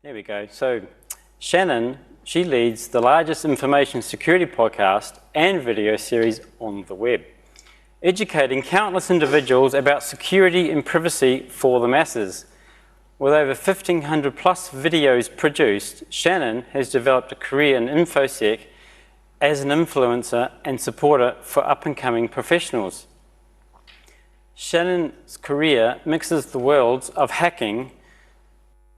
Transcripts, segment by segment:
There we go. So Shannon, she leads the largest information security podcast and video series on the web, educating countless individuals about security and privacy for the masses. With over 1,500 plus videos produced, Shannon has developed a career in InfoSec as an influencer and supporter for up-and-coming professionals. Shannon's career mixes the worlds of hacking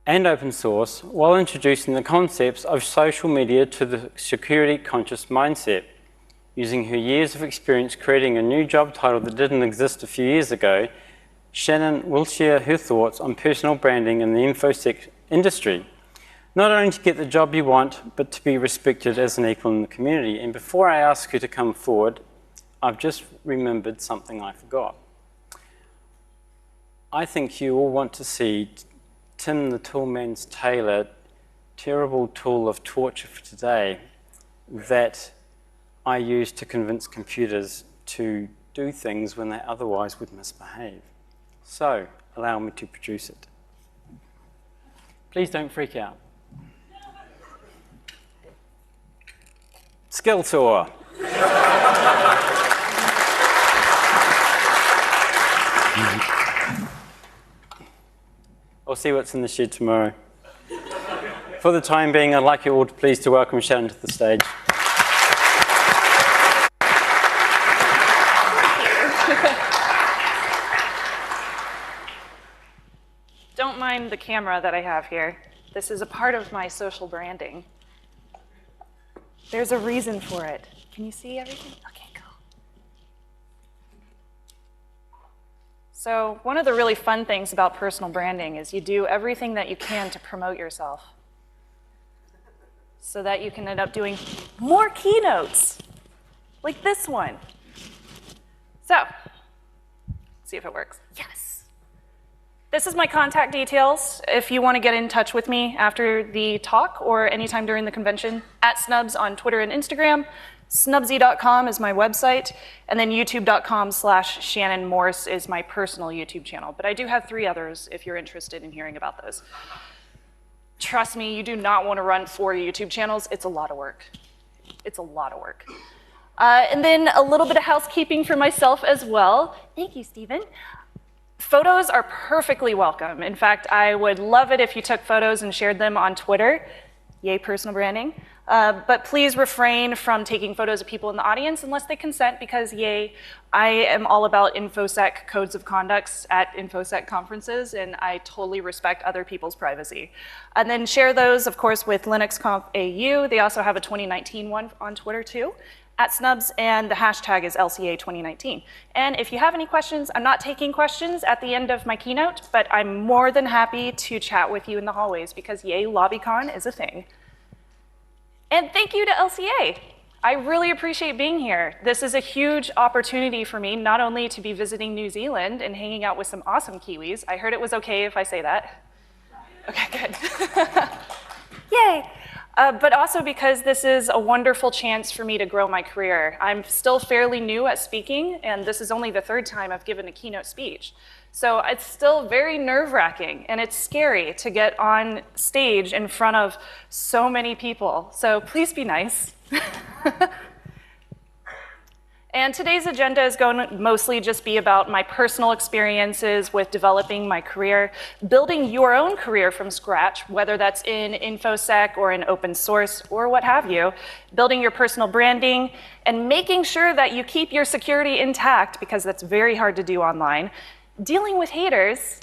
and open source while introducing the concepts of social media to the security-conscious mindset. Using her years of experience creating a new job title that didn't exist a few years ago, Shannon will share her thoughts on personal branding in the InfoSec industry. Not only to get the job you want, but to be respected as an equal in the community. And before I ask her to come forward, I've just remembered something I forgot. I think you all want to see Tim the Toolman's Tailor terrible tool of torture for today that I use to convince computers to do things when they otherwise would misbehave. So, allow me to produce it. Please don't freak out. Skill tour. I'll see what's in the shed tomorrow. For the time being, I'd like you all to please to welcome Shannon to the stage. Don't mind the camera that I have here. This is a part of my social branding. There's a reason for it. Can you see everything? Okay, cool. So one of the really fun things about personal branding is you do everything that you can to promote yourself so that you can end up doing more keynotes, like this one. So, see if it works. Yes. This is my contact details if you want to get in touch with me after the talk or anytime during the convention. @Snubs on Twitter and Instagram. Snubsy.com is my website. And then youtube.com/Shannon Morse is my personal YouTube channel. But I do have 3 others if you're interested in hearing about those. Trust me, you do not want to run 4 YouTube channels. It's a lot of work. It's a lot of work. And then a little bit of housekeeping for myself as well. Thank you, Stephen. Photos are perfectly welcome. In fact, I would love it if you took photos and shared them on Twitter. Yay, personal branding. But please refrain from taking photos of people in the audience unless they consent, because yay, I am all about InfoSec codes of conducts at InfoSec conferences, and I totally respect other people's privacy. And then share those, of course, with linux.conf.au. They also have a 2019 one on Twitter too, @Snubs, and the hashtag is LCA 2019. And if you have any questions, I'm not taking questions at the end of my keynote, but I'm more than happy to chat with you in the hallways because yay, LobbyCon is a thing. And thank you to LCA. I really appreciate being here. This is a huge opportunity for me, not only to be visiting New Zealand and hanging out with some awesome Kiwis. I heard it was okay if I say that. Okay, good. Yay. But also because this is a wonderful chance for me to grow my career. I'm still fairly new at speaking, and this is only the 3rd time I've given a keynote speech. So it's still very nerve-wracking, and it's scary to get on stage in front of so many people. So please be nice. And today's agenda is going to mostly just be about my personal experiences with developing my career, building your own career from scratch, whether that's in InfoSec or in open source or what have you, building your personal branding, and making sure that you keep your security intact, because that's very hard to do online, dealing with haters,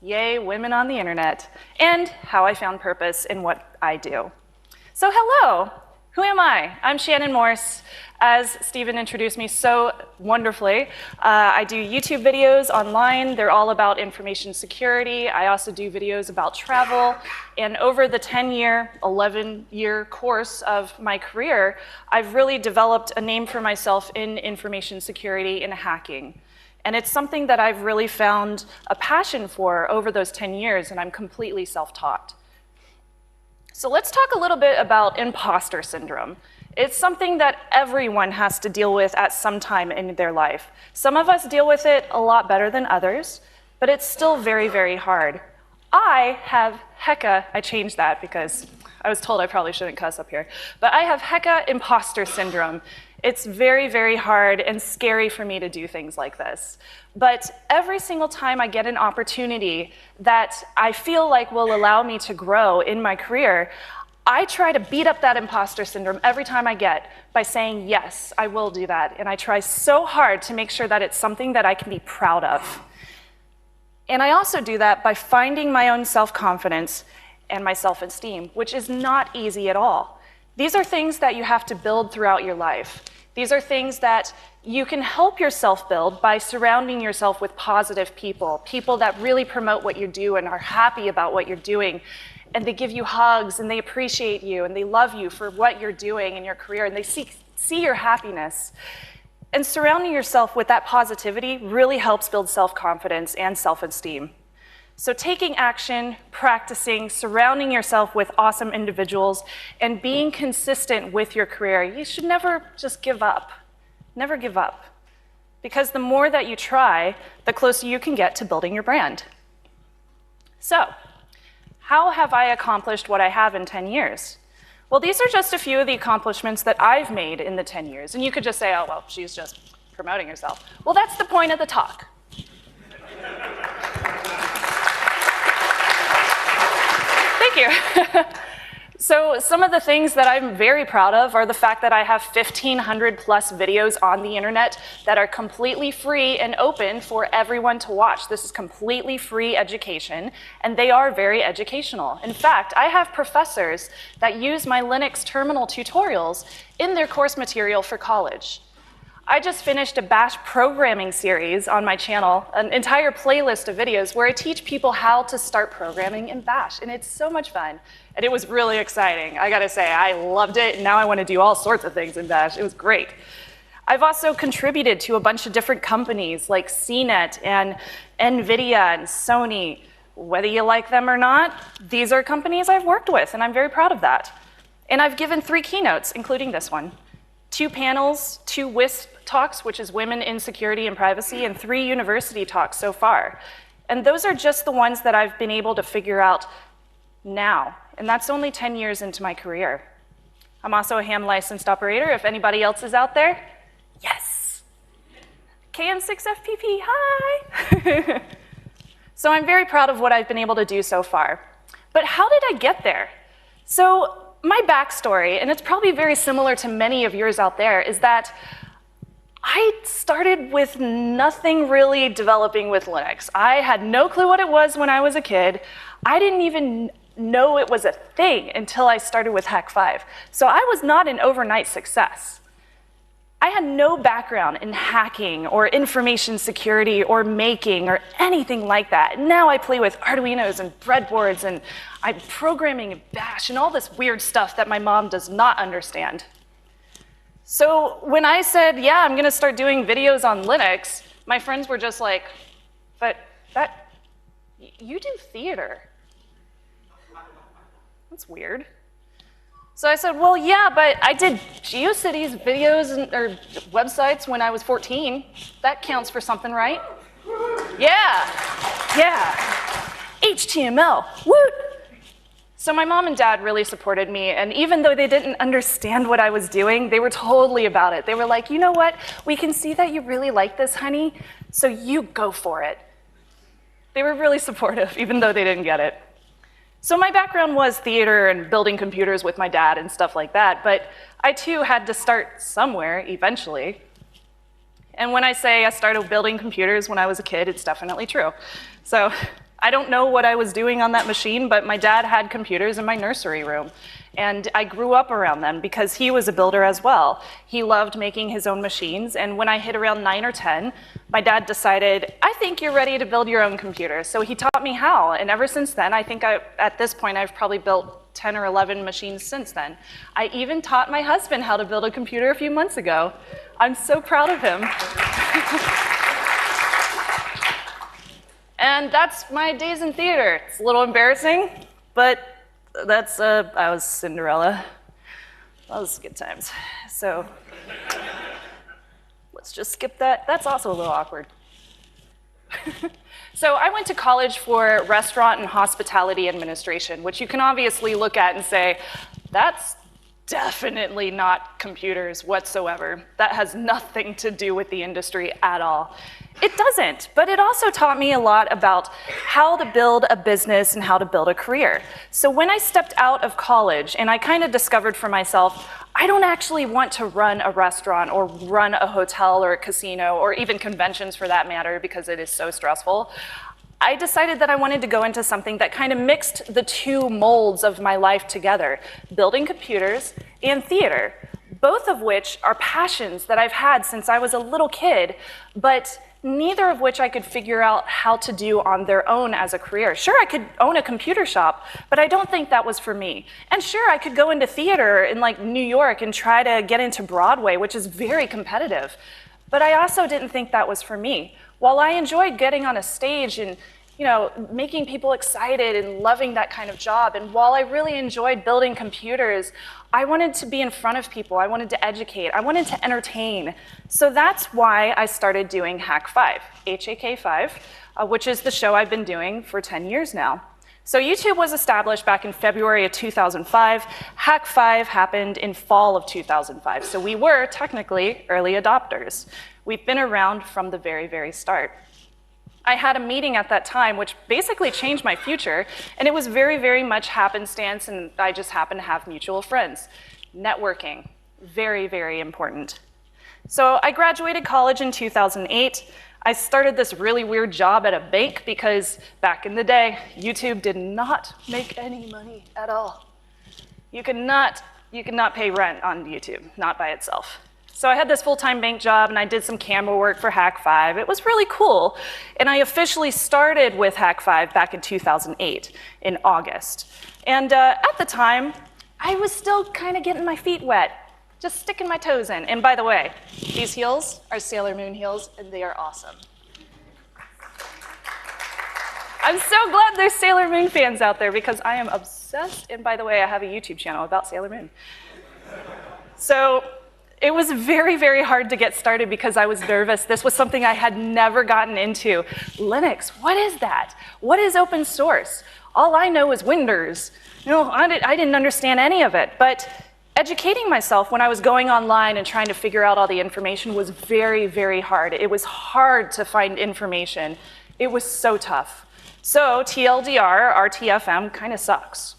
yay, women on the internet, and how I found purpose in what I do. So hello. Who am I? I'm Shannon Morse. As Stephen introduced me so wonderfully, I do YouTube videos online. They're all about information security. I also do videos about travel. And over the 10-year, 11-year course of my career, I've really developed a name for myself in information security and hacking. And it's something that I've really found a passion for over those 10 years, and I'm completely self-taught. So let's talk a little bit about imposter syndrome. It's something that everyone has to deal with at some time in their life. Some of us deal with it a lot better than others, but it's still very, very hard. I have hecka, I changed that because I was told I probably shouldn't cuss up here, but I have hecka imposter syndrome. It's very, very hard and scary for me to do things like this. But every single time I get an opportunity that I feel like will allow me to grow in my career, I try to beat up that imposter syndrome every time I get by saying, yes, I will do that. And I try so hard to make sure that it's something that I can be proud of. And I also do that by finding my own self-confidence and my self-esteem, which is not easy at all. These are things that you have to build throughout your life. These are things that you can help yourself build by surrounding yourself with positive people, people that really promote what you do and are happy about what you're doing, and they give you hugs, and they appreciate you, and they love you for what you're doing in your career, and they see your happiness. And surrounding yourself with that positivity really helps build self-confidence and self-esteem. So taking action, practicing, surrounding yourself with awesome individuals, and being consistent with your career, you should never just give up. Never give up. Because the more that you try, the closer you can get to building your brand. So, how have I accomplished what I have in 10 years? Well, these are just a few of the accomplishments that I've made in the 10 years. And you could just say, oh, well, she's just promoting herself. Well, that's the point of the talk. Thank you. So some of the things that I'm very proud of are the fact that I have 1,500 plus videos on the internet that are completely free and open for everyone to watch. This is completely free education, and they are very educational. In fact, I have professors that use my Linux terminal tutorials in their course material for college. I just finished a Bash programming series on my channel, an entire playlist of videos where I teach people how to start programming in Bash, and it's so much fun. And it was really exciting. I gotta say, I loved it, and now I want to do all sorts of things in Bash. It was great. I've also contributed to a bunch of different companies like CNET and NVIDIA and Sony. Whether you like them or not, these are companies I've worked with, and I'm very proud of that. And I've given 3 keynotes, including this one, 2 panels, 2 WISP talks, which is Women in Security and Privacy, and 3 university talks so far. And those are just the ones that I've been able to figure out now. And that's only 10 years into my career. I'm also a ham licensed operator, if anybody else is out there. Yes! KM6FPP, hi! So I'm very proud of what I've been able to do so far. But how did I get there? So my backstory, and it's probably very similar to many of yours out there, is that I started with nothing really developing with Linux. I had no clue what it was when I was a kid. I didn't even know it was a thing until I started with Hack5. So I was not an overnight success. I had no background in hacking or information security or making or anything like that. Now I play with Arduinos and breadboards, and I'm programming in Bash and all this weird stuff that my mom does not understand. So when I said, yeah, I'm gonna start doing videos on Linux, my friends were just like, but you do theater. That's weird. So I said, well, yeah, but I did GeoCities videos or websites when I was 14. That counts for something, right? Yeah. HTML, woot! So my mom and dad really supported me, and even though they didn't understand what I was doing, they were totally about it. They were like, you know what? We can see that you really like this, honey, so you go for it. They were really supportive, even though they didn't get it. So my background was theater and building computers with my dad and stuff like that, but I too had to start somewhere eventually. And when I say I started building computers when I was a kid, it's definitely true. So I don't know what I was doing on that machine, but my dad had computers in my nursery room. And I grew up around them because he was a builder as well. He loved making his own machines, and when I hit around 9 or 10, my dad decided, I think you're ready to build your own computer. So he taught me how, and ever since then, I think at this point I've probably built 10 or 11 machines since then. I even taught my husband how to build a computer a few months ago. I'm so proud of him. And that's my days in theater. It's a little embarrassing, but that's, I was Cinderella. That was good times. So let's just skip that. That's also a little awkward. So I went to college for restaurant and hospitality administration, which you can obviously look at and say, that's definitely not computers whatsoever. That has nothing to do with the industry at all. It doesn't, but it also taught me a lot about how to build a business and how to build a career. So when I stepped out of college and I kind of discovered for myself, I don't actually want to run a restaurant or run a hotel or a casino or even conventions for that matter because it is so stressful. I decided that I wanted to go into something that kind of mixed the two molds of my life together, building computers and theater, both of which are passions that I've had since I was a little kid, but neither of which I could figure out how to do on their own as a career. Sure, I could own a computer shop, but I don't think that was for me. And sure, I could go into theater in like New York and try to get into Broadway, which is very competitive. But I also didn't think that was for me. While I enjoyed getting on a stage and making people excited and loving that kind of job, and while I really enjoyed building computers, I wanted to be in front of people, I wanted to educate, I wanted to entertain. So that's why I started doing Hack5, HAK5, which is the show I've been doing for 10 years now. So YouTube was established back in February of 2005. Hack5 happened in fall of 2005. So we were technically early adopters. We've been around from the very, very start. I had a meeting at that time which basically changed my future, and it was very, very much happenstance, and I just happened to have mutual friends. Networking, very, very important. So I graduated college in 2008. I started this really weird job at a bank because back in the day, YouTube did not make any money at all. You could not pay rent on YouTube, not by itself. So I had this full-time bank job, and I did some camera work for Hack5. It was really cool. And I officially started with Hack5 back in 2008, in August. And at the time, I was still kind of getting my feet wet, just sticking my toes in. And by the way, these heels are Sailor Moon heels, and they are awesome. I'm so glad there's Sailor Moon fans out there because I am obsessed. And by the way, I have a YouTube channel about Sailor Moon. So it was very, very hard to get started because I was nervous. This was something I had never gotten into. Linux, what is that? What is open source? All I know is Windows. I didn't understand any of it. But educating myself when I was going online and trying to figure out all the information was very, very hard. It was hard to find information. It was so tough. So TLDR, RTFM, kind of sucks.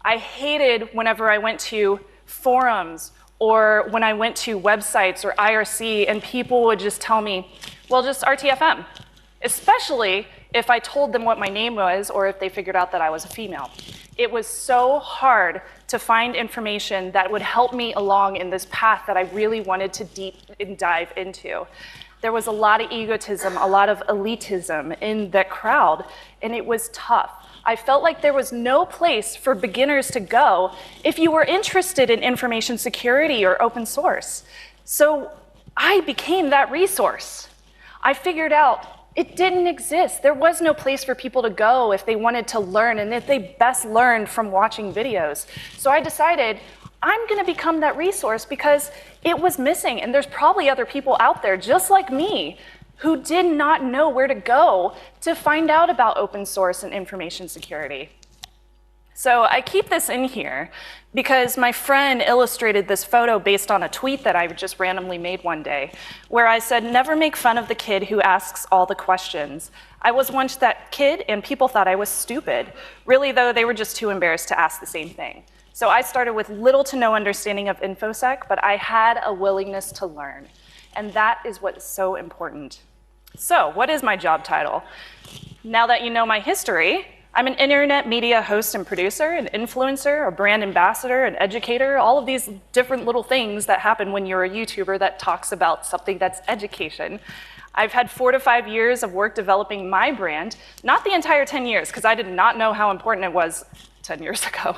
I hated whenever I went to forums or when I went to websites or IRC and people would just tell me, well, just RTFM, especially if I told them what my name was or if they figured out that I was a female. It was so hard to find information that would help me along in this path that I really wanted to deep and dive into. There was a lot of egotism, a lot of elitism in that crowd, and it was tough. I felt like there was no place for beginners to go if you were interested in information security or open source. So I became that resource. I figured out it didn't exist. There was no place for people to go if they wanted to learn and if they best learned from watching videos. So I decided I'm going to become that resource because it was missing, and there's probably other people out there just like me who did not know where to go to find out about open source and information security. So I keep this in here because my friend illustrated this photo based on a tweet that I just randomly made one day, where I said, never make fun of the kid who asks all the questions. I was once that kid, and people thought I was stupid. Really, though, they were just too embarrassed to ask the same thing. So I started with little to no understanding of InfoSec, but I had a willingness to learn. And that is what's so important. So what is my job title? Now that you know my history, I'm an internet media host and producer, an influencer, a brand ambassador, an educator, all of these different little things that happen when you're a YouTuber that talks about something that's education. I've had 4 to 5 years of work developing my brand, not the entire 10 years, because I did not know how important it was 10 years ago.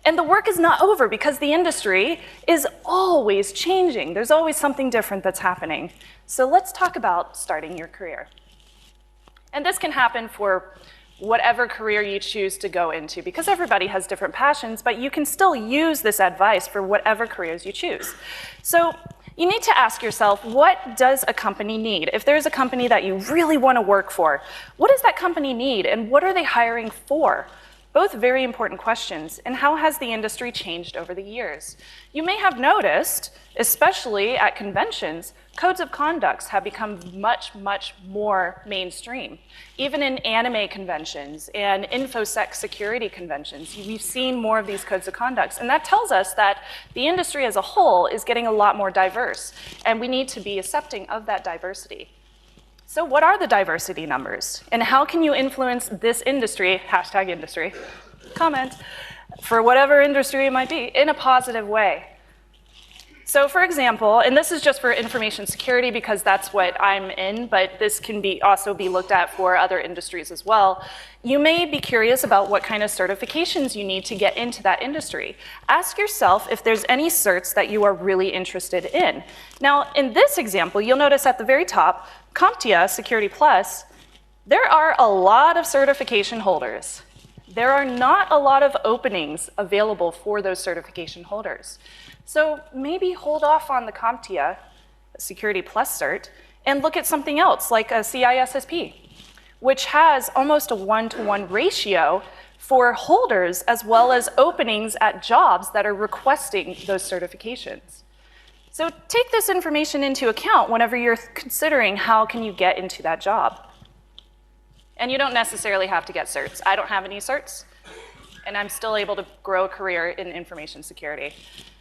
And the work is not over because the industry is always changing. There's always something different that's happening. So let's talk about starting your career. And this can happen for whatever career you choose to go into, because everybody has different passions, but you can still use this advice for whatever careers you choose. So You need to ask yourself, what does a company need? If there's a company that you really want to work for, what does that company need and what are they hiring for? Both very important questions. And how has the industry changed over the years? You may have noticed, especially at conventions, codes of conduct have become much, much more mainstream. Even in anime conventions and InfoSec security conventions, we've seen more of these codes of conduct. And that tells us that the industry as a whole is getting a lot more diverse, and we need to be accepting of that diversity. So what are the diversity numbers? And how can you influence this industry, hashtag industry, comment, for whatever industry it might be, in a positive way? So for example, and this is just for information security because that's what I'm in, but this can also be looked at for other industries as well. You may be curious about what kind of certifications you need to get into that industry. Ask yourself if there's any certs that you are really interested in. Now, in this example, you'll notice at the very top, CompTIA Security Plus, there are a lot of certification holders. There are not a lot of openings available for those certification holders. So maybe hold off on the CompTIA Security Plus cert and look at something else like a CISSP, which has almost a 1-to-1 ratio for holders as well as openings at jobs that are requesting those certifications. So take this information into account whenever you're considering how can you get into that job. And you don't necessarily have to get certs. I don't have any certs, and I'm still able to grow a career in information security.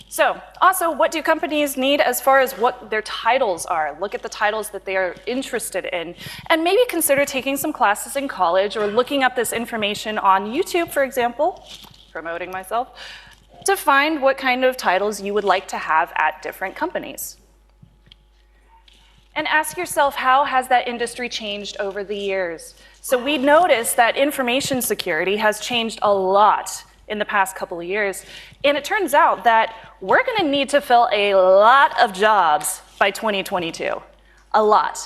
So also, what do companies need as far as what their titles are? Look at the titles that they are interested in, and maybe consider taking some classes in college or looking up this information on YouTube, for example, promoting myself, to find what kind of titles you would like to have at different companies. And ask yourself, how has that industry changed over the years? So we noticed that information security has changed a lot in the past couple of years. And it turns out that we're going to need to fill a lot of jobs by 2022. A lot.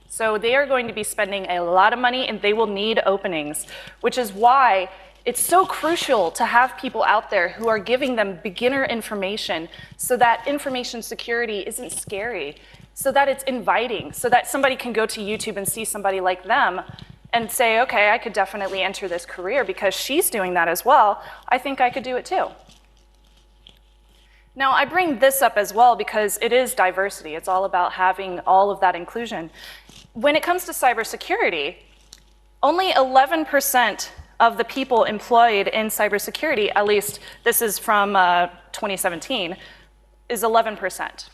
So they are going to be spending a lot of money and they will need openings, which is why it's so crucial to have people out there who are giving them beginner information so that information security isn't scary, so that it's inviting, so that somebody can go to YouTube and see somebody like them and say, okay, I could definitely enter this career because she's doing that as well. I think I could do it too. Now, I bring this up as well because it is diversity. It's all about having all of that inclusion. When it comes to cybersecurity, only 11% of the people employed in cybersecurity, at least this is from 2017, is 11%.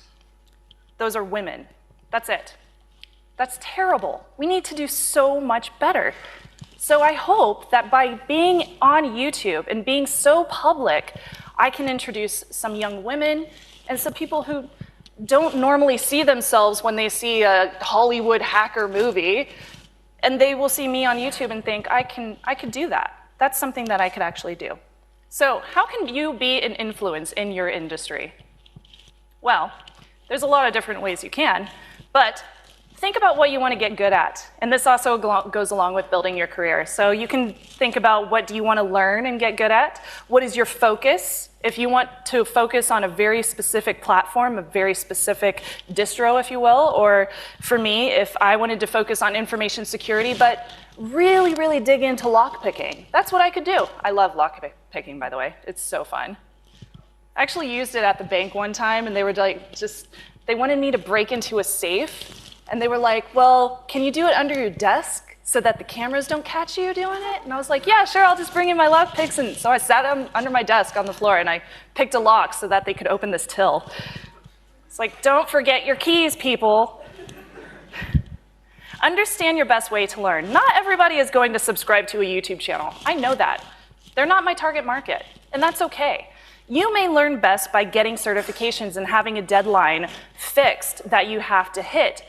Those are women. That's it. That's terrible. We need to do so much better. So I hope that by being on YouTube and being so public, I can introduce some young women and some people who don't normally see themselves when they see a Hollywood hacker movie, and they will see me on YouTube and think, I could do that. That's something that I could actually do. So how can you be an influence in your industry? Well, there's a lot of different ways you can, but think about what you want to get good at. And this also goes along with building your career. So you can think about what do you want to learn and get good at? What is your focus? If you want to focus on a very specific platform, a very specific distro, if you will, or for me, if I wanted to focus on information security, but really, really dig into lockpicking, that's what I could do. I love lockpicking, by the way. It's so fun. I actually used it at the bank one time, and they were like, they wanted me to break into a safe. And they were like, well, can you do it under your desk so that the cameras don't catch you doing it? And I was like, yeah, sure, I'll just bring in my lockpicks. And so I sat under my desk on the floor and I picked a lock so that they could open this till. It's like, don't forget your keys, people. Understand your best way to learn. Not everybody is going to subscribe to a YouTube channel. I know that. They're not my target market, and that's okay. You may learn best by getting certifications and having a deadline fixed that you have to hit.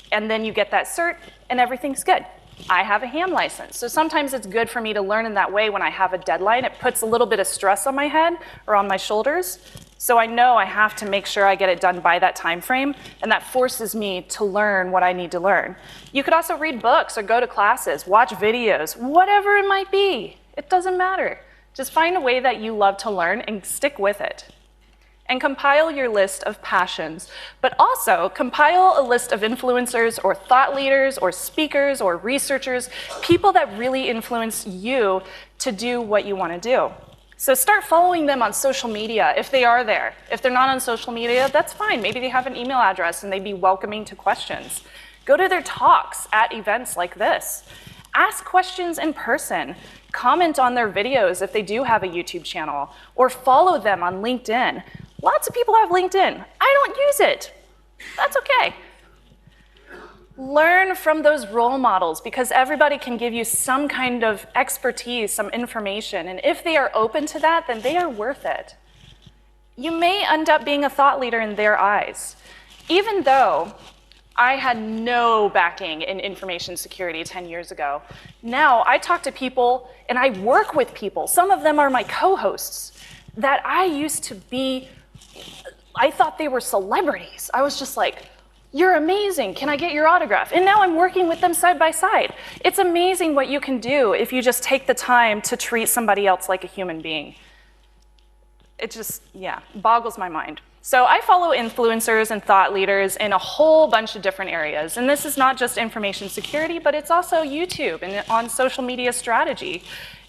And then you get that cert, and everything's good. I have a ham license, so sometimes it's good for me to learn in that way when I have a deadline. It puts a little bit of stress on my head or on my shoulders, so I know I have to make sure I get it done by that time frame, and that forces me to learn what I need to learn. You could also read books or go to classes, watch videos, whatever it might be. It doesn't matter. Just find a way that you love to learn and stick with it. and compile your list of passions, but also compile a list of influencers or thought leaders or speakers or researchers, people that really influence you to do what you want to do. So start following them on social media if they are there. If they're not on social media, that's fine. Maybe they have an email address and they'd be welcoming to questions. Go to their talks at events like this. Ask questions in person. Comment on their videos if they do have a YouTube channel, or follow them on LinkedIn. Lots of people have LinkedIn. I don't use it. That's okay. Learn from those role models, because everybody can give you some kind of expertise, some information, and if they are open to that, then they are worth it. You may end up being a thought leader in their eyes. Even though I had no backing in information security 10 years ago, now I talk to people and I work with people. Some of them are my co-hosts that I used to be, I thought they were celebrities. I was just like, you're amazing, can I get your autograph? And now I'm working with them side by side. It's amazing what you can do if you just take the time to treat somebody else like a human being. It just, yeah, boggles my mind. So I follow influencers and thought leaders in a whole bunch of different areas. And this is not just information security, but it's also YouTube and on social media strategy,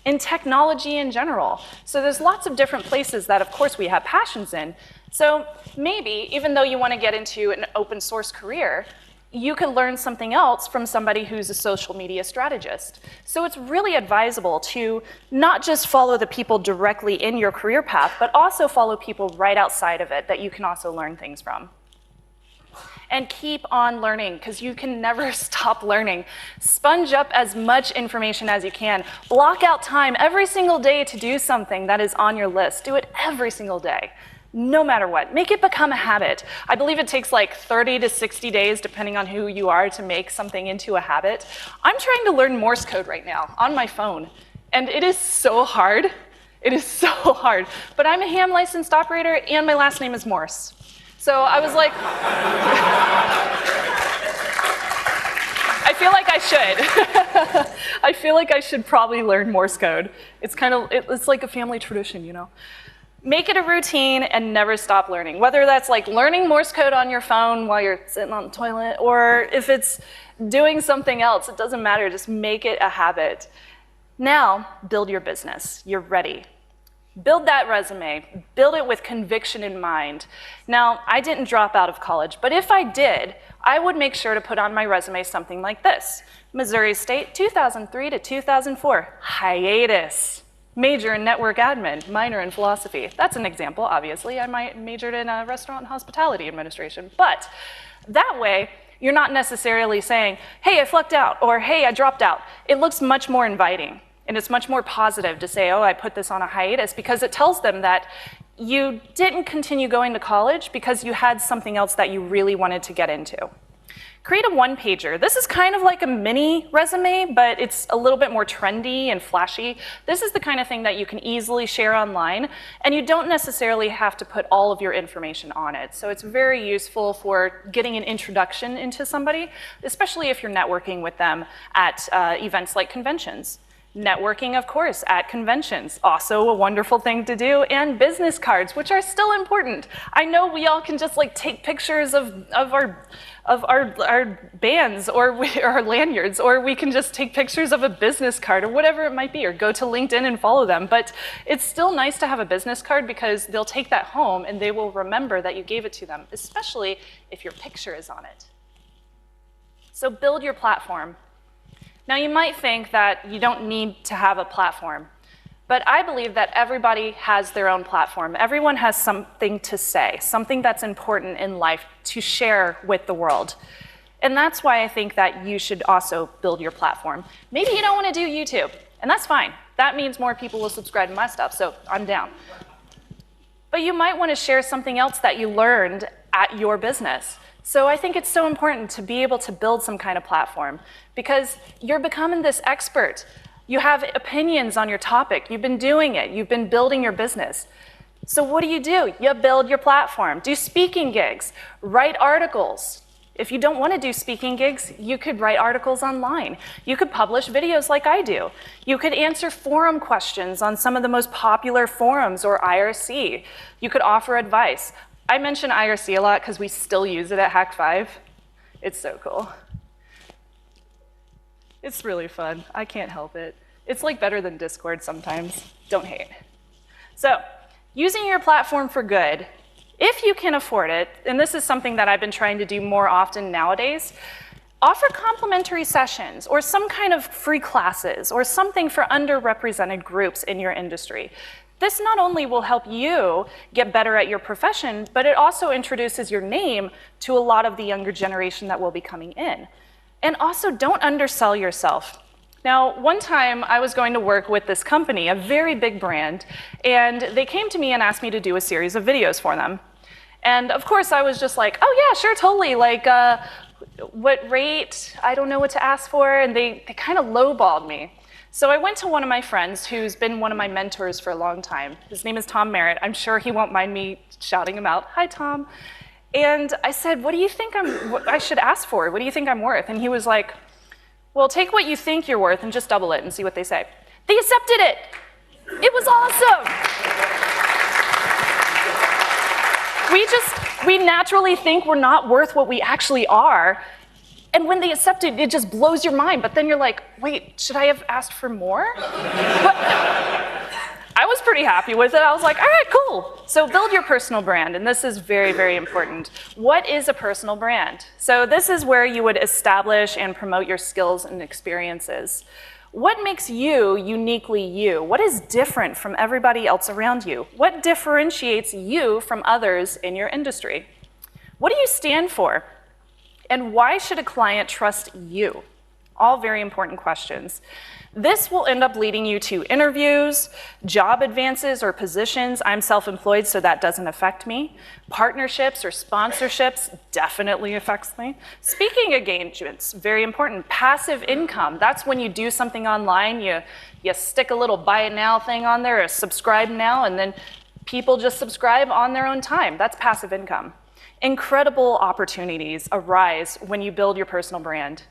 in technology in general. So there's lots of different places that, of course, we have passions in. So maybe, even though you want to get into an open source career, you could learn something else from somebody who's a social media strategist. So it's really advisable to not just follow the people directly in your career path, but also follow people right outside of it that you can also learn things from. And keep on learning, because you can never stop learning. Sponge up as much information as you can. Block out time every single day to do something that is on your list. Do it every single day. No matter what. Make it become a habit. I believe it takes like 30 to 60 days, depending on who you are, to make something into a habit. I'm trying to learn Morse code right now on my phone, and it is so hard. It is so hard. But I'm a ham licensed operator, and my last name is Morse. So I was like, I feel like I should. I feel like I should probably learn Morse code. It's kind of, it's like a family tradition, you know? Make it a routine and never stop learning. Whether that's like learning Morse code on your phone while you're sitting on the toilet, or if it's doing something else, it doesn't matter, just make it a habit. Now, build your business. You're ready. Build that resume. Build it with conviction in mind. Now, I didn't drop out of college, but if I did, I would make sure to put on my resume something like this. Missouri State, 2003 to 2004, hiatus. Major in network admin, minor in philosophy. That's an example, obviously. I majored in restaurant and hospitality administration. But that way, you're not necessarily saying, hey, I flunked out, or hey, I dropped out. It looks much more inviting, and it's much more positive to say, oh, I put this on a hiatus, because it tells them that you didn't continue going to college because you had something else that you really wanted to get into. Create a one-pager. This is kind of like a mini resume, but it's a little bit more trendy and flashy. This is the kind of thing that you can easily share online, and you don't necessarily have to put all of your information on it. So it's very useful for getting an introduction into somebody, especially if you're networking with them at events like conventions. Networking, of course, at conventions, also a wonderful thing to do, and business cards, which are still important. I know we all can just like take pictures of our bands or our lanyards, or we can just take pictures of a business card or whatever it might be, or go to LinkedIn and follow them. But it's still nice to have a business card, because they'll take that home and they will remember that you gave it to them, especially if your picture is on it. So build your platform. Now, you might think that you don't need to have a platform, but I believe that everybody has their own platform. Everyone has something to say, something that's important in life to share with the world. And that's why I think that you should also build your platform. Maybe you don't want to do YouTube, and that's fine. That means more people will subscribe to my stuff, so I'm down. But you might want to share something else that you learned at your business. So I think it's so important to be able to build some kind of platform, because you're becoming this expert. You have opinions on your topic. You've been doing it. You've been building your business. So what do? You build your platform. Do speaking gigs. Write articles. If you don't want to do speaking gigs, you could write articles online. You could publish videos like I do. You could answer forum questions on some of the most popular forums or IRC. You could offer advice. I mention IRC a lot because we still use it at Hack 5. It's so cool. It's really fun. I can't help it. It's like better than Discord sometimes. Don't hate. So, using your platform for good, if you can afford it, and this is something that I've been trying to do more often nowadays, offer complimentary sessions or some kind of free classes or something for underrepresented groups in your industry. This not only will help you get better at your profession, but it also introduces your name to a lot of the younger generation that will be coming in. And also, don't undersell yourself. Now, one time I was going to work with this company, a very big brand, and they came to me and asked me to do a series of videos for them. And of course, I was just like, oh yeah, sure, totally, like, what rate? I don't know what to ask for, and they kind of lowballed me. So I went to one of my friends who's been one of my mentors for a long time. His name is Tom Merritt. I'm sure he won't mind me shouting him out. Hi, Tom. And I said, what do you think I should ask for? What do you think I'm worth? And he was like, well, take what you think you're worth and just double it and see what they say. They accepted it. It was awesome. We naturally think we're not worth what we actually are. And when they accept it, it just blows your mind. But then you're like, wait, should I have asked for more? But I was pretty happy with it. I was like, all right, cool. So build your personal brand, and this is very, very important. What is a personal brand? So this is where you would establish and promote your skills and experiences. What makes you uniquely you? What is different from everybody else around you? What differentiates you from others in your industry? What do you stand for? And why should a client trust you? All very important questions. This will end up leading you to interviews, job advances or positions. I'm self-employed, so that doesn't affect me. Partnerships or sponsorships definitely affects me. Speaking engagements, very important. Passive income, that's when you do something online, you stick a little buy it now thing on there, or subscribe now, and then people just subscribe on their own time. That's passive income. Incredible opportunities arise when you build your personal brand.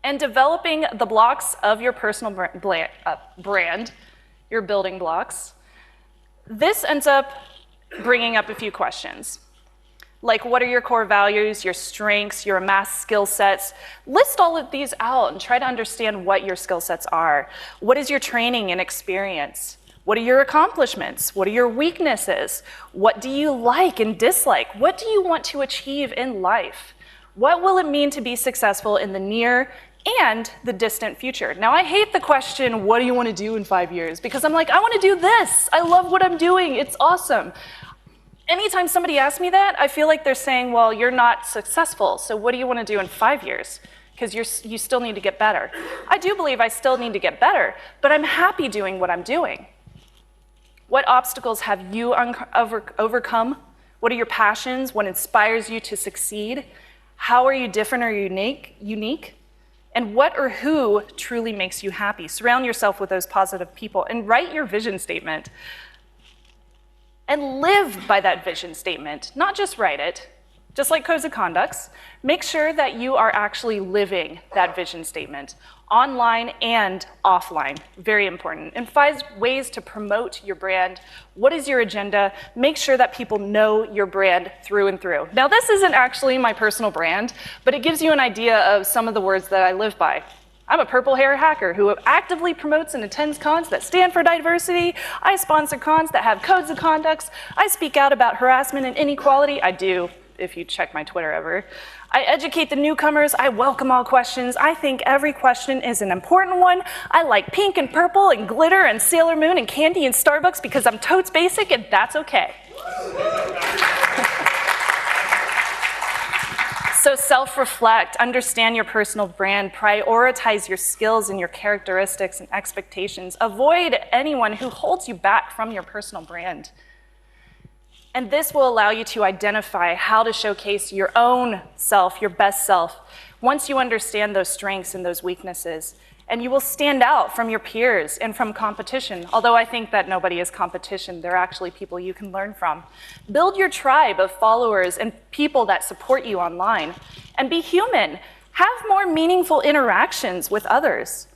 And developing the blocks of your personal brand, your building blocks, this ends up bringing up a few questions. Like, what are your core values, your strengths, your amassed skill sets? List all of these out and try to understand what your skill sets are. What is your training and experience? What are your accomplishments? What are your weaknesses? What do you like and dislike? What do you want to achieve in life? What will it mean to be successful in the near and the distant future? Now, I hate the question, what do you want to do in 5 years? Because I'm like, I want to do this. I love what I'm doing. It's awesome. Anytime somebody asks me that, I feel like they're saying, well, you're not successful, so what do you want to do in 5 years? Because you still need to get better. I do believe I still need to get better, but I'm happy doing what I'm doing. What obstacles have you overcome? What are your passions? What inspires you to succeed? How are you different or unique? And what or who truly makes you happy? Surround yourself with those positive people and write your vision statement. And live by that vision statement, not just write it. Just like codes of conduct, make sure that you are actually living that vision statement, online and offline, very important. And 5 ways to promote your brand. What is your agenda? Make sure that people know your brand through and through. Now, this isn't actually my personal brand, but it gives you an idea of some of the words that I live by. I'm a purple hair hacker who actively promotes and attends cons that stand for diversity. I sponsor cons that have codes of conduct. I speak out about harassment and inequality. I do, if you check my Twitter ever. I educate the newcomers. I welcome all questions. I think every question is an important one. I like pink and purple and glitter and Sailor Moon and candy and Starbucks because I'm totes basic, and that's okay. So self-reflect, understand your personal brand, prioritize your skills and your characteristics and expectations. Avoid anyone who holds you back from your personal brand. And this will allow you to identify how to showcase your own self, your best self, once you understand those strengths and those weaknesses. And you will stand out from your peers and from competition, although I think that nobody is competition. They're actually people you can learn from. Build your tribe of followers and people that support you online. And be human. Have more meaningful interactions with others.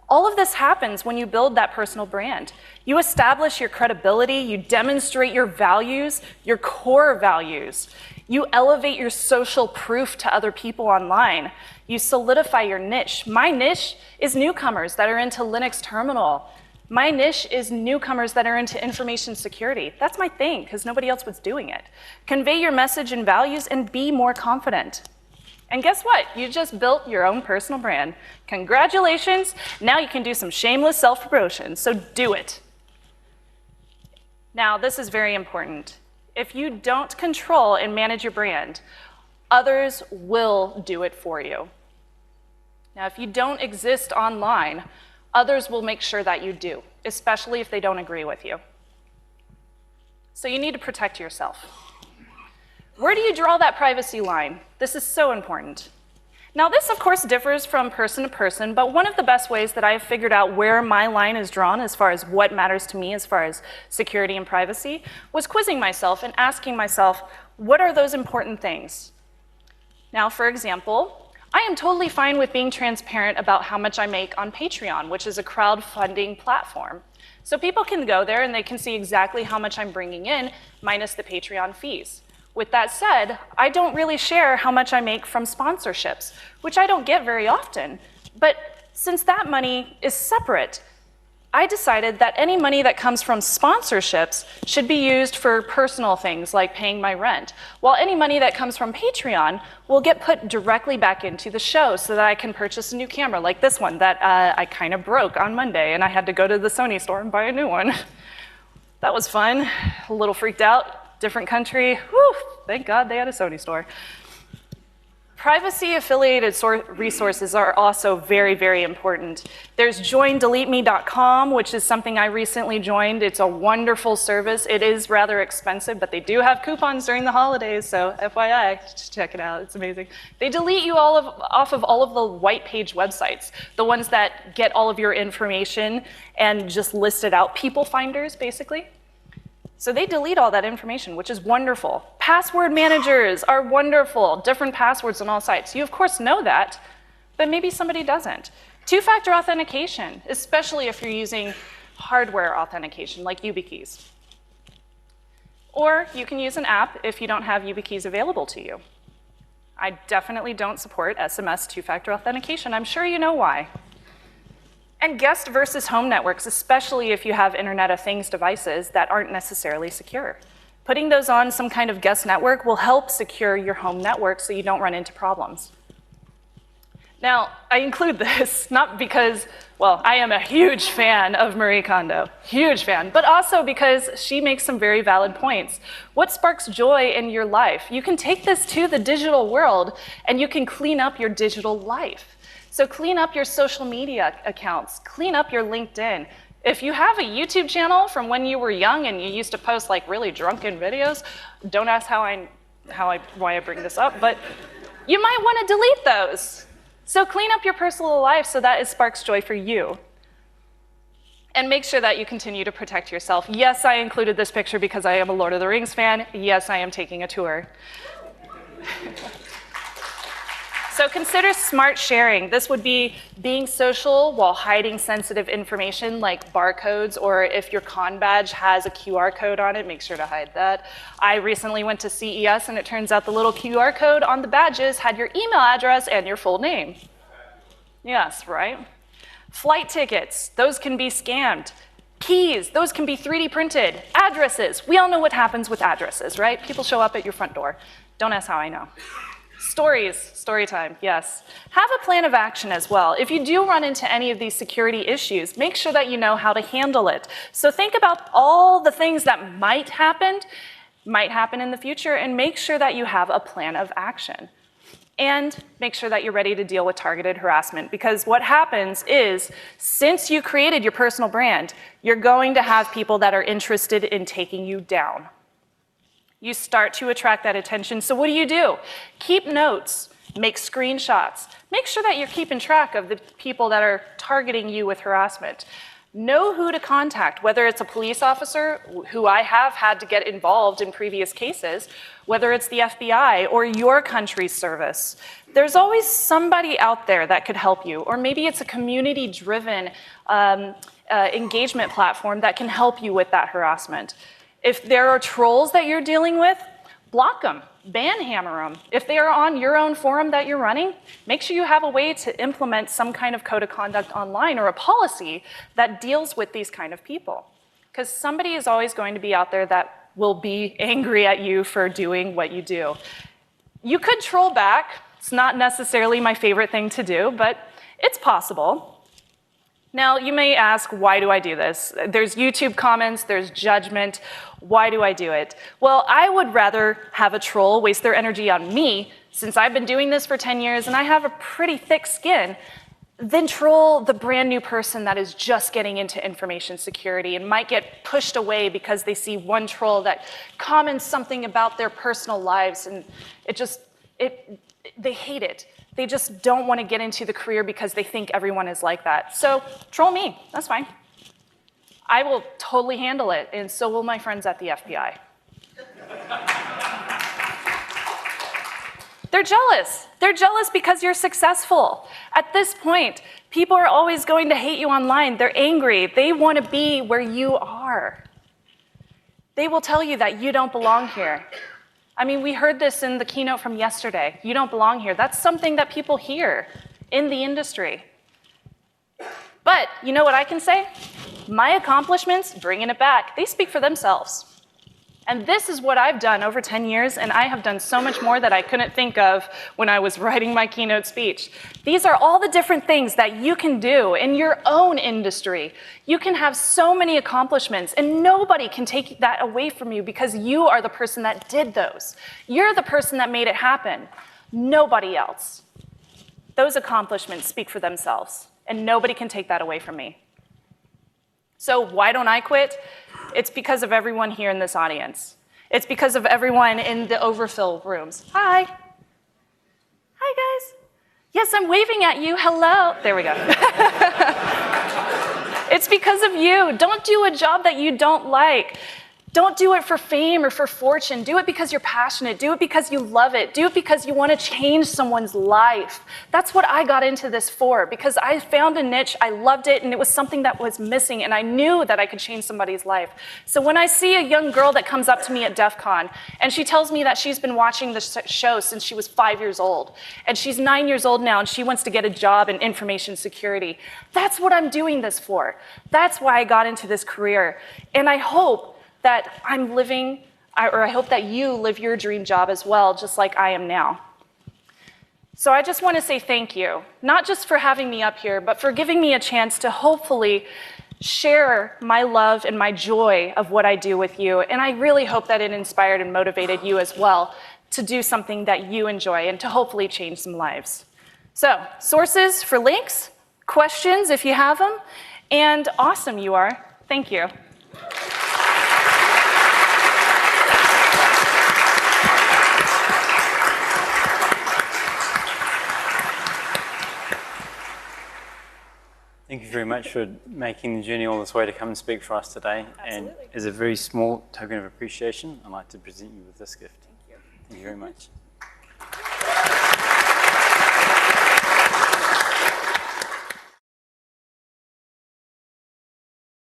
All of this happens when you build that personal brand. You establish your credibility, you demonstrate your values, your core values. You elevate your social proof to other people online. You solidify your niche. My niche is newcomers that are into Linux terminal. My niche is newcomers that are into information security. That's my thing, because nobody else was doing it. Convey your message and values and be more confident. And guess what? You just built your own personal brand. Congratulations. Now you can do some shameless self-promotion, so do it. Now, this is very important. If you don't control and manage your brand, others will do it for you. Now, if you don't exist online, others will make sure that you do, especially if they don't agree with you. So you need to protect yourself. Where do you draw that privacy line? This is so important. Now, this, of course, differs from person to person, but one of the best ways that I've figured out where my line is drawn as far as what matters to me as far as security and privacy was quizzing myself and asking myself, what are those important things? Now, for example, I am totally fine with being transparent about how much I make on Patreon, which is a crowdfunding platform. So people can go there and they can see exactly how much I'm bringing in minus the Patreon fees. With that said, I don't really share how much I make from sponsorships, which I don't get very often. But since that money is separate, I decided that any money that comes from sponsorships should be used for personal things like paying my rent, while any money that comes from Patreon will get put directly back into the show so that I can purchase a new camera like this one that I kind of broke on Monday and I had to go to the Sony store and buy a new one. That was fun, a little freaked out. Different country, whew, thank God they had a Sony store. Privacy-affiliated resources are also very, very important. There's joindeleteme.com, which is something I recently joined. It's a wonderful service. It is rather expensive, but they do have coupons during the holidays, so FYI, just check it out. It's amazing. They delete you off of all of the white page websites, the ones that get all of your information and just list it out. People finders, basically. So they delete all that information, which is wonderful. Password managers are wonderful. Different passwords on all sites. You, of course, know that, but maybe somebody doesn't. Two-factor authentication, especially if you're using hardware authentication, like YubiKeys. Or you can use an app if you don't have YubiKeys available to you. I definitely don't support SMS two-factor authentication. I'm sure you know why. And guest versus home networks, especially if you have Internet of Things devices that aren't necessarily secure. Putting those on some kind of guest network will help secure your home network so you don't run into problems. Now, I include this not because, well, I am a huge fan of Marie Kondo, huge fan, but also because she makes some very valid points. What sparks joy in your life? You can take this to the digital world and you can clean up your digital life. So clean up your social media accounts, clean up your LinkedIn. If you have a YouTube channel from when you were young and you used to post like really drunken videos, don't ask why I bring this up, but you might want to delete those. So clean up your personal life so that it sparks joy for you. And make sure that you continue to protect yourself. Yes, I included this picture because I am a Lord of the Rings fan. Yes, I am taking a tour. So consider smart sharing. This would be being social while hiding sensitive information like barcodes, or if your con badge has a QR code on it, make sure to hide that. I recently went to CES and it turns out the little QR code on the badges had your email address and your full name. Yes, right? Flight tickets, those can be scammed. Keys, those can be 3D printed. Addresses, we all know what happens with addresses, right? People show up at your front door. Don't ask how I know. Stories, story time, yes. Have a plan of action as well. If you do run into any of these security issues, make sure that you know how to handle it. So think about all the things that might happen in the future, and make sure that you have a plan of action. And make sure that you're ready to deal with targeted harassment, because what happens is, since you created your personal brand, you're going to have people that are interested in taking you down. You start to attract that attention. So what do? Keep notes. Make screenshots. Make sure that you're keeping track of the people that are targeting you with harassment. Know who to contact, whether it's a police officer, who I have had to get involved in previous cases, whether it's the FBI or your country's service. There's always somebody out there that could help you, or maybe it's a community-driven engagement platform that can help you with that harassment. If there are trolls that you're dealing with, block them, banhammer them. If they are on your own forum that you're running, make sure you have a way to implement some kind of code of conduct online or a policy that deals with these kind of people. Because somebody is always going to be out there that will be angry at you for doing what you do. You could troll back. It's not necessarily my favorite thing to do, but it's possible. Now, you may ask, why do I do this? There's YouTube comments, there's judgment. Why do I do it? Well, I would rather have a troll waste their energy on me, since I've been doing this for 10 years and I have a pretty thick skin, than troll the brand new person that is just getting into information security and might get pushed away because they see one troll that comments something about their personal lives, and they hate it. They just don't want to get into the career because they think everyone is like that. So troll me, that's fine. I will totally handle it, and so will my friends at the FBI. They're jealous. They're jealous because you're successful. At this point, people are always going to hate you online. They're angry. They want to be where you are. They will tell you that you don't belong here. I mean, we heard this in the keynote from yesterday. You don't belong here. That's something that people hear in the industry. But you know what I can say? My accomplishments, bringing it back, they speak for themselves. And this is what I've done over 10 years, and I have done so much more that I couldn't think of when I was writing my keynote speech. These are all the different things that you can do in your own industry. You can have so many accomplishments, and nobody can take that away from you because you are the person that did those. You're the person that made it happen, nobody else. Those accomplishments speak for themselves, and nobody can take that away from me. So why don't I quit? It's because of everyone here in this audience. It's because of everyone in the overfill rooms. Hi. Hi, guys. Yes, I'm waving at you. Hello. There we go. It's because of you. Don't do a job that you don't like. Don't do it for fame or for fortune. Do it because you're passionate. Do it because you love it. Do it because you want to change someone's life. That's what I got into this for, because I found a niche, I loved it, and it was something that was missing, and I knew that I could change somebody's life. So when I see a young girl that comes up to me at DEF CON, and she tells me that she's been watching the show since she was 5 years old, and she's 9 years old now, and she wants to get a job in information security, that's what I'm doing this for. That's why I got into this career. And I hope that I'm living, or I hope that you live your dream job as well, just like I am now. So I just want to say thank you, not just for having me up here, but for giving me a chance to hopefully share my love and my joy of what I do with you. And I really hope that it inspired and motivated you as well to do something that you enjoy and to hopefully change some lives. So, sources for links, questions if you have them, and awesome you are. Thank you. Thank you very much for making the journey all this way to come and speak for us today. Absolutely. And as a very small token of appreciation, I'd like to present you with this gift. Thank you. Thank you very much.